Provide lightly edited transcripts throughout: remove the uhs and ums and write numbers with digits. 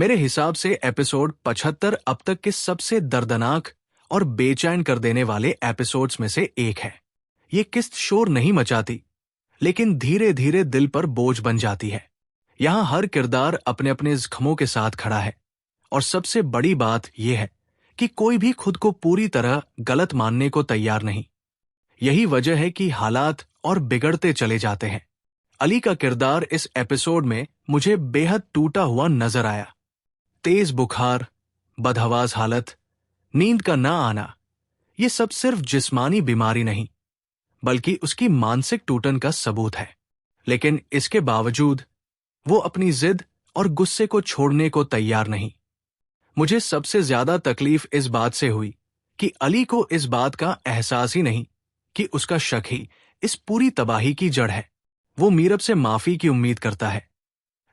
मेरे हिसाब से एपिसोड 75 अब तक के सबसे दर्दनाक और बेचैन कर देने वाले एपिसोड्स में से एक है। ये किस्त शोर नहीं मचाती, लेकिन धीरे धीरे दिल पर बोझ बन जाती है। यहाँ हर किरदार अपने अपने जख्मों के साथ खड़ा है, और सबसे बड़ी बात यह है कि कोई भी खुद को पूरी तरह गलत मानने को तैयार नहीं। यही वजह है कि हालात और बिगड़ते चले जाते हैं। अली का किरदार इस एपिसोड में मुझे बेहद टूटा हुआ नजर आया। तेज बुखार, बदहवास हालत, नींद का ना आना, ये सब सिर्फ जिस्मानी बीमारी नहीं, बल्कि उसकी मानसिक टूटन का सबूत है। लेकिन इसके बावजूद वो अपनी जिद और गुस्से को छोड़ने को तैयार नहीं। मुझे सबसे ज्यादा तकलीफ इस बात से हुई कि अली को इस बात का एहसास ही नहीं कि उसका शक ही इस पूरी तबाही की जड़ है। वो मीरब से माफी की उम्मीद करता है,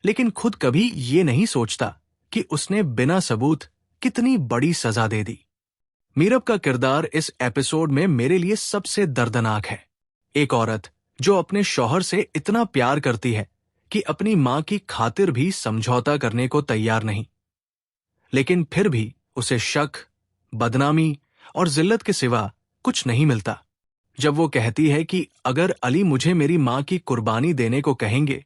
लेकिन खुद कभी ये नहीं सोचता कि उसने बिना सबूत कितनी बड़ी सजा दे दी। मीरब का किरदार इस एपिसोड में मेरे लिए सबसे दर्दनाक है। एक औरत जो अपने शौहर से इतना प्यार करती है कि अपनी मां की खातिर भी समझौता करने को तैयार नहीं, लेकिन फिर भी उसे शक, बदनामी और जिल्लत के सिवा कुछ नहीं मिलता। जब वो कहती है कि अगर अली मुझे मेरी मां की कुर्बानी देने को कहेंगे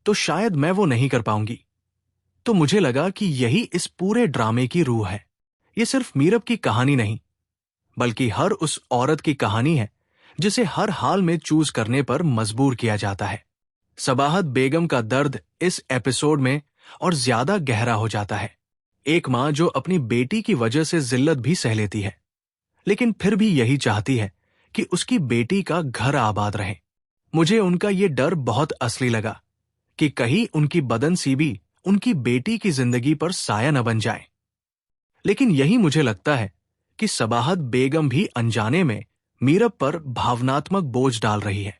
तो शायद मैं वो नहीं कर पाऊंगी, तो मुझे लगा कि यही इस पूरे ड्रामे की रूह है। ये सिर्फ मीरब की कहानी नहीं, बल्कि हर उस औरत की कहानी है जिसे हर हाल में चूज करने पर मजबूर किया जाता है। सबाहत बेगम का दर्द इस एपिसोड में और ज्यादा गहरा हो जाता है। एक मां जो अपनी बेटी की वजह से जिल्लत भी सह लेती है, लेकिन फिर भी यही चाहती है कि उसकी बेटी का घर आबाद रहे। मुझे उनका ये डर बहुत असली लगा कि कहीं उनकी बदनसीबी उनकी बेटी की जिंदगी पर साया न बन जाए। लेकिन यही मुझे लगता है कि सबाहत बेगम भी अनजाने में मीरब पर भावनात्मक बोझ डाल रही है।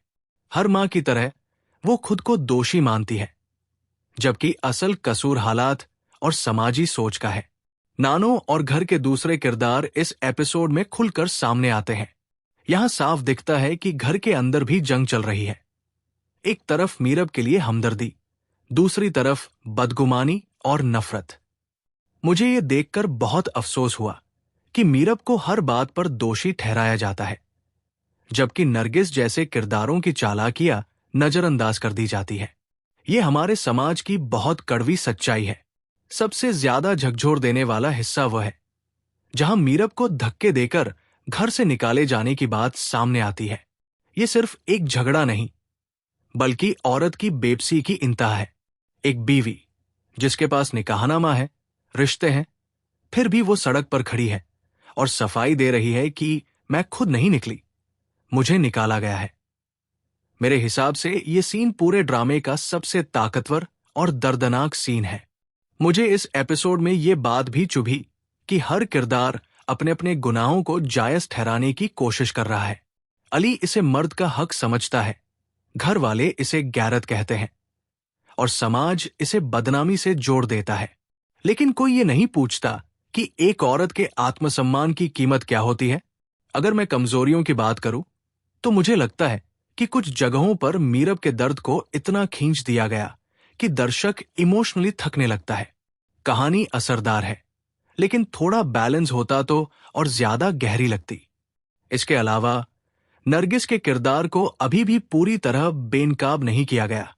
हर मां की तरह वो खुद को दोषी मानती है, जबकि असल कसूर हालात और समाजी सोच का है। नानो और घर के दूसरे किरदार इस एपिसोड में खुलकर सामने आते हैं। यहां साफ दिखता है कि घर के अंदर भी जंग चल रही है। एक तरफ मीरब के लिए हमदर्दी, दूसरी तरफ बदगुमानी और नफरत। मुझे ये देखकर बहुत अफसोस हुआ कि मीरब को हर बात पर दोषी ठहराया जाता है, जबकि नरगिस जैसे किरदारों की चालाकियां नजरअंदाज कर दी जाती है। ये हमारे समाज की बहुत कड़वी सच्चाई है। सबसे ज्यादा झकझोर देने वाला हिस्सा वह है जहां मीरब को धक्के देकर घर से निकाले जाने की बात सामने आती है। ये सिर्फ एक झगड़ा नहीं, बल्कि औरत की बेबसी की इंतहा है। एक बीवी जिसके पास निकाहनामा है, रिश्ते हैं, फिर भी वो सड़क पर खड़ी है और सफाई दे रही है कि मैं खुद नहीं निकली, मुझे निकाला गया है। मेरे हिसाब से ये सीन पूरे ड्रामे का सबसे ताकतवर और दर्दनाक सीन है। मुझे इस एपिसोड में ये बात भी चुभी कि हर किरदार अपने अपने गुनाहों को जायज ठहराने की कोशिश कर रहा है। अली इसे मर्द का हक समझता है, घर वाले इसे गैरत कहते हैं, और समाज इसे बदनामी से जोड़ देता है। लेकिन कोई ये नहीं पूछता कि एक औरत के आत्मसम्मान की कीमत क्या होती है। अगर मैं कमजोरियों की बात करूं, तो मुझे लगता है कि कुछ जगहों पर मीरब के दर्द को इतना खींच दिया गया कि दर्शक इमोशनली थकने लगता है। कहानी असरदार है, लेकिन थोड़ा बैलेंस होता तो और ज्यादा गहरी लगती। इसके अलावा नरगिस के किरदार को अभी भी पूरी तरह बेनकाब नहीं किया गया,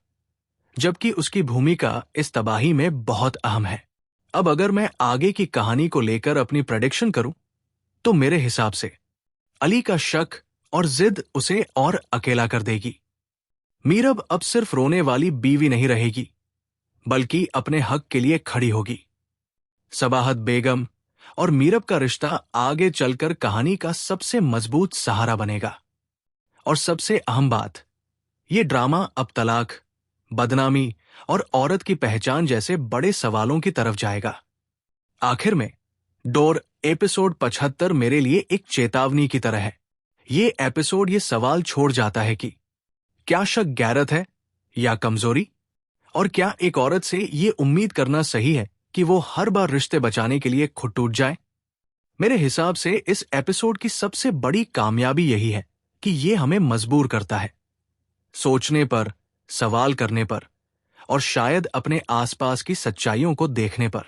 जबकि उसकी भूमिका इस तबाही में बहुत अहम है। अब अगर मैं आगे की कहानी को लेकर अपनी प्रेडिक्शन करूं, तो मेरे हिसाब से अली का शक और जिद उसे और अकेला कर देगी। मीरब अब सिर्फ रोने वाली बीवी नहीं रहेगी, बल्कि अपने हक के लिए खड़ी होगी। सबाहत बेगम और मीरब का रिश्ता आगे चलकर कहानी का सबसे मजबूत सहारा बनेगा। और सबसे अहम बात, ये ड्रामा अब तलाक, बदनामी और औरत की पहचान जैसे बड़े सवालों की तरफ जाएगा। आखिर में डोर एपिसोड 75 मेरे लिए एक चेतावनी की तरह है। ये एपिसोड ये सवाल छोड़ जाता है कि क्या शक गैरत है या कमजोरी, और क्या एक औरत से ये उम्मीद करना सही है कि वो हर बार रिश्ते बचाने के लिए खुद टूट जाए। मेरे हिसाब से इस एपिसोड की सबसे बड़ी कामयाबी यही है कि ये हमें मजबूर करता है, सोचने पर, सवाल करने पर, और शायद अपने आसपास की सच्चाइयों को देखने पर।